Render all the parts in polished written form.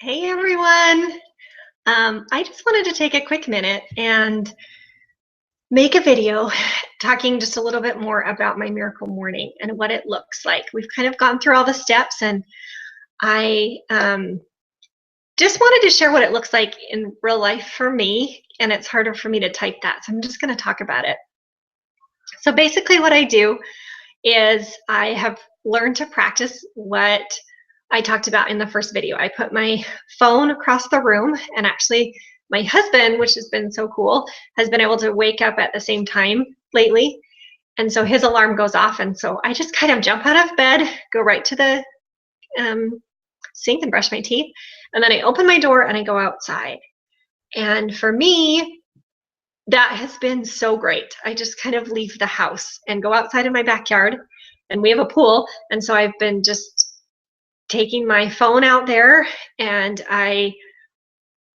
Hey everyone! I just wanted to take a quick minute and make a video talking just a little bit more about my miracle morning and what it looks like. We've kind of gone through all the steps, and I just wanted to share what it looks like in real life for me, and it's harder for me to type that, so I'm just going to talk about it. So basically what I do is I have learned to practice what I talked about in the first video. I put my phone across the room, and actually my husband, which has been so cool, has been able to wake up at the same time lately. And so his alarm goes off, and so I just kind of jump out of bed, go right to the sink and brush my teeth, and then I open my door and I go outside. And for me, that has been so great. I just kind of leave the house and go outside in my backyard, and we have a pool, and so I've been just taking my phone out there, and I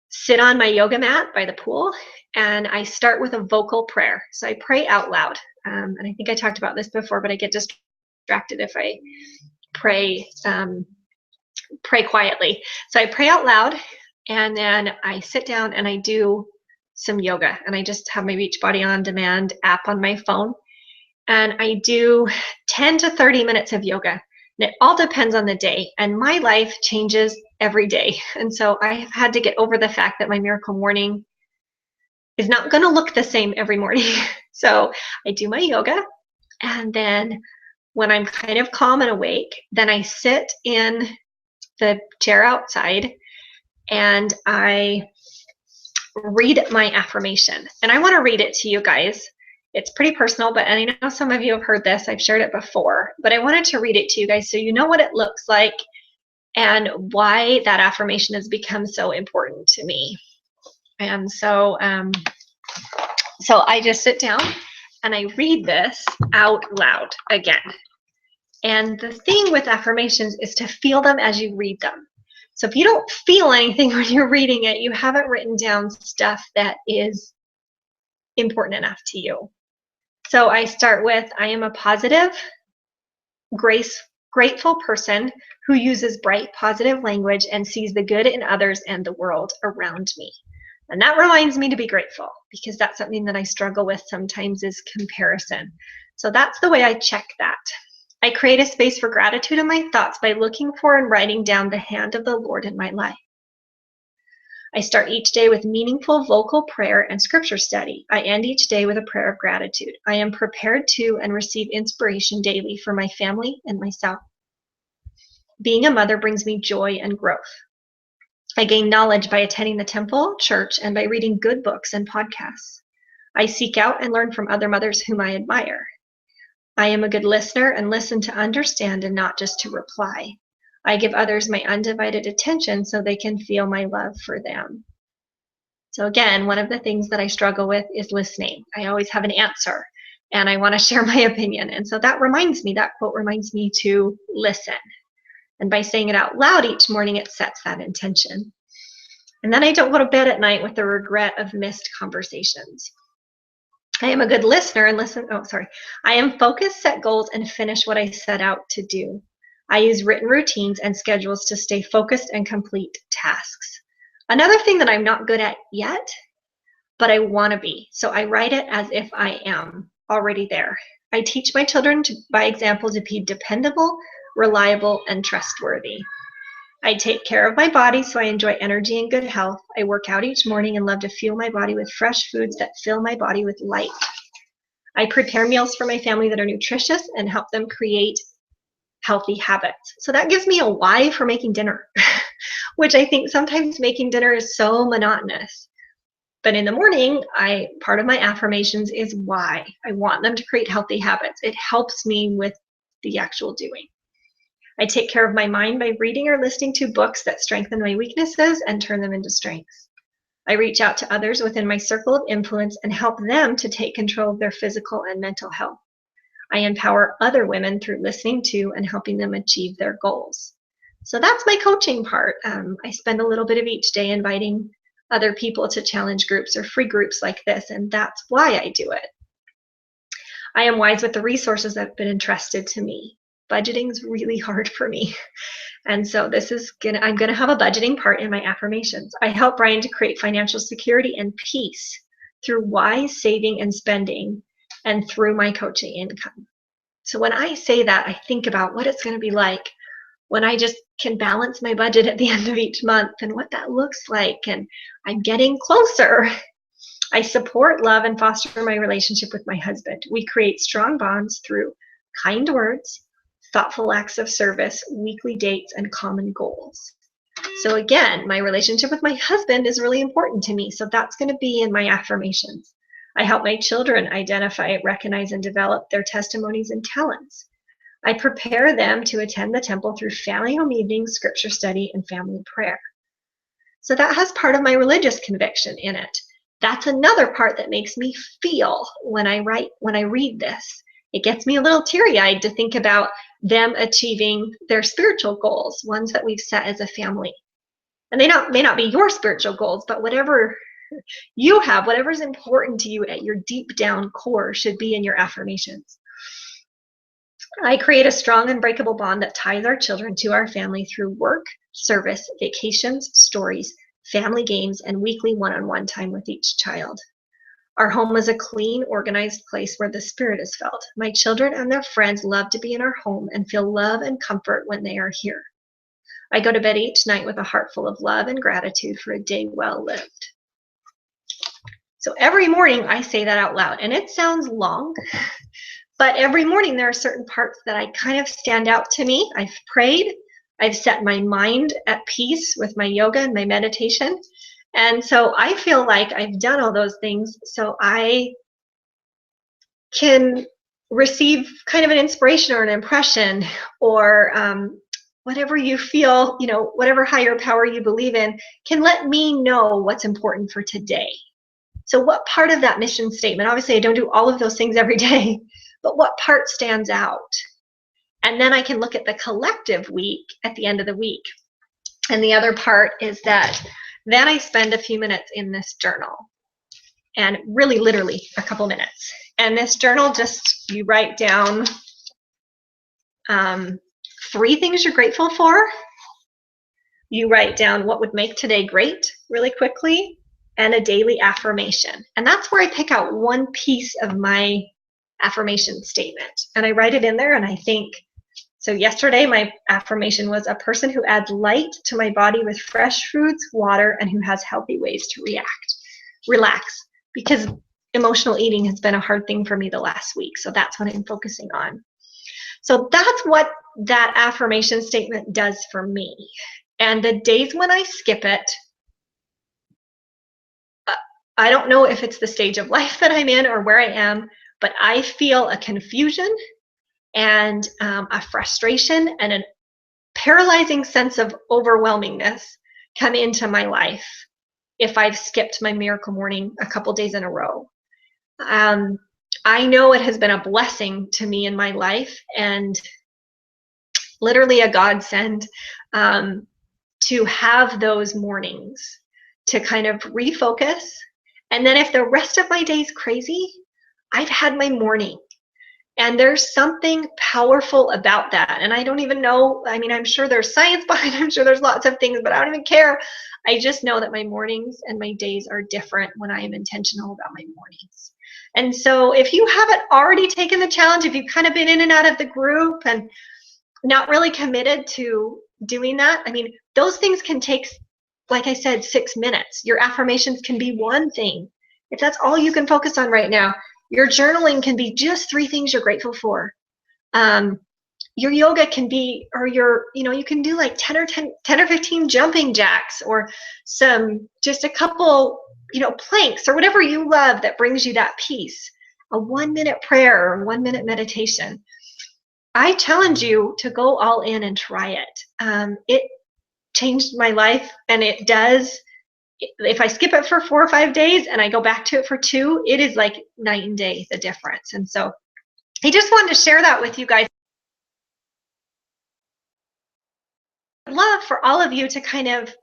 sit on my yoga mat by the pool, and I start with a vocal prayer. So I pray out loud. And I think I talked about this before, but I get distracted if I pray pray quietly. So I pray out loud, and then I sit down and I do some yoga, and I just have my Beachbody On Demand app on my phone, and I do 10 to 30 minutes of yoga. And it all depends on the day, and my life changes every day. And so I have had to get over the fact that my miracle morning is not going to look the same every morning. So I do my yoga, and then when I'm kind of calm and awake, then I sit in the chair outside and I read my affirmation. And I want to read it to you guys. It's pretty personal, but I know some of you have heard this. I've shared it before, but I wanted to read it to you guys so you know what it looks like and why that affirmation has become so important to me. And so, so I just sit down and I read this out loud again. And the thing with affirmations is to feel them as you read them. So if you don't feel anything when you're reading it, you haven't written down stuff that is important enough to you. So I start with, I am a positive, grateful person who uses bright, positive language and sees the good in others and the world around me. And that reminds me to be grateful, because that's something that I struggle with sometimes, is comparison. So that's the way I check that. I create a space for gratitude in my thoughts by looking for and writing down the hand of the Lord in my life. I start each day with meaningful vocal prayer and scripture study. I end each day with a prayer of gratitude. I am prepared to and receive inspiration daily for my family and myself. Being a mother brings me joy and growth. I gain knowledge by attending the temple, church, and by reading good books and podcasts. I seek out and learn from other mothers whom I admire. I am a good listener and listen to understand and not just to reply. I give others my undivided attention so they can feel my love for them. So again, one of the things that I struggle with is listening. I always have an answer, and I want to share my opinion. And so that quote reminds me to listen. And by saying it out loud each morning, it sets that intention. And then I don't go to bed at night with the regret of missed conversations. I am a good listener and I am focused, set goals, and finish what I set out to do. I use written routines and schedules to stay focused and complete tasks. Another thing that I'm not good at yet, but I want to be. So I write it as if I am already there. I teach my children by example to be dependable, reliable, and trustworthy. I take care of my body so I enjoy energy and good health. I work out each morning and love to fuel my body with fresh foods that fill my body with light. I prepare meals for my family that are nutritious and help them create healthy habits. So that gives me a why for making dinner, which I think sometimes making dinner is so monotonous. But in the morning, part of my affirmations is why. I want them to create healthy habits. It helps me with the actual doing. I take care of my mind by reading or listening to books that strengthen my weaknesses and turn them into strengths. I reach out to others within my circle of influence and help them to take control of their physical and mental health. I empower other women through listening to and helping them achieve their goals. So that's my coaching part. I spend a little bit of each day inviting other people to challenge groups or free groups like this, and that's why I do it. I am wise with the resources that have been entrusted to me. budgeting's really hard for me. And so I'm gonna have a budgeting part in my affirmations. I help Brian to create financial security and peace through wise saving and spending and through my coaching income. So when I say that, I think about what it's gonna be like when I just can balance my budget at the end of each month and what that looks like. And I'm getting closer. I support, love, and foster my relationship with my husband. We create strong bonds through kind words, thoughtful acts of service, weekly dates, and common goals. So again, my relationship with my husband is really important to me. So that's going to be in my affirmations. I help my children identify, recognize, and develop their testimonies and talents. I prepare them to attend the temple through family home evenings, scripture study, and family prayer. So that has part of my religious conviction in it. That's another part that makes me feel when I read this. It gets me a little teary-eyed to think about them achieving their spiritual goals, ones that we've set as a family. And they may not be your spiritual goals, but whatever you have, whatever's important to you at your deep down core should be in your affirmations. I create a strong, unbreakable bond that ties our children to our family through work, service, vacations, stories, family games, and weekly one-on-one time with each child. Our home is a clean, organized place where the spirit is felt. My children and their friends love to be in our home and feel love and comfort when they are here. I go to bed each night with a heart full of love and gratitude for a day well lived. So every morning I say that out loud, and it sounds long, but every morning there are certain parts that I kind of stand out to me. I've prayed, I've set my mind at peace with my yoga and my meditation. And so I feel like I've done all those things so I can receive kind of an inspiration or an impression or whatever you feel, whatever higher power you believe in can let me know what's important for today. So what part of that mission statement, obviously I don't do all of those things every day, but what part stands out? And then I can look at the collective week at the end of the week. And the other part is that then I spend a few minutes in this journal, and really literally a couple minutes. And this journal, just you write down 3 things you're grateful for. You write down what would make today great really quickly, and a daily affirmation. And that's where I pick out one piece of my affirmation statement. And I write it in there, and I think, so yesterday my affirmation was a person who adds light to my body with fresh foods, water, and who has healthy ways to relax, because emotional eating has been a hard thing for me the last week. So that's what I'm focusing on. So that's what that affirmation statement does for me. And the days when I skip it, I don't know if it's the stage of life that I'm in or where I am, but I feel a confusion and a frustration and a paralyzing sense of overwhelmingness come into my life if I've skipped my miracle morning a couple days in a row. I know it has been a blessing to me in my life and literally a godsend to have those mornings to kind of refocus. And then if the rest of my day is crazy, I've had my morning. And there's something powerful about that. And I don't even know, I mean, I'm sure there's science behind it, I'm sure there's lots of things, but I don't even care. I just know that my mornings and my days are different when I am intentional about my mornings. And so if you haven't already taken the challenge, if you've kind of been in and out of the group and not really committed to doing that, I mean, those things can take, like I said, 6 minutes. Your affirmations can be one thing. If that's all you can focus on right now, your journaling can be just 3 things you're grateful for. Your yoga can be, or you can do like 10 or 15 jumping jacks, or just a couple, planks, or whatever you love that brings you that peace. A 1-minute prayer or 1-minute meditation. I challenge you to go all in and try it. It changed my life, and it does. If I skip it for 4 or 5 days and I go back to it for 2, it is like night and day, the difference. And so I just wanted to share that with you guys. I'd love for all of you to kind of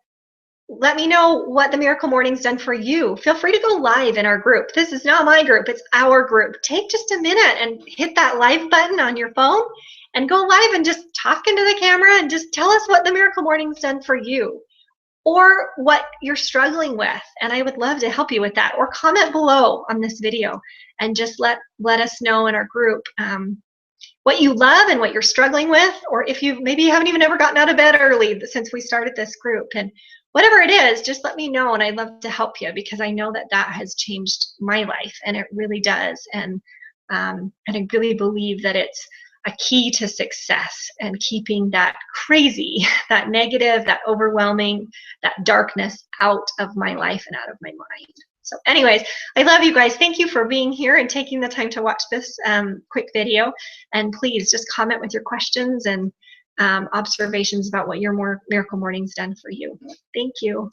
let me know what the Miracle Morning's done for you. Feel free to go live in our group. This is not my group, it's our group. Take just a minute and hit that live button on your phone and go live and just talk into the camera and just tell us what the Miracle Morning's done for you, or what you're struggling with, and I would love to help you with that. Or comment below on this video and just let us know in our group what you love and what you're struggling with, or if you maybe you haven't even ever gotten out of bed early since we started this group. And whatever it is, just let me know, and I'd love to help you, because I know that that has changed my life, and it really does. And I really believe that it's a key to success and keeping that crazy, that negative, that overwhelming, that darkness out of my life and out of my mind. So anyways, I love you guys. Thank you for being here and taking the time to watch this quick video. And please just comment with your questions and observations about what your Miracle Morning's done for you. Thank you.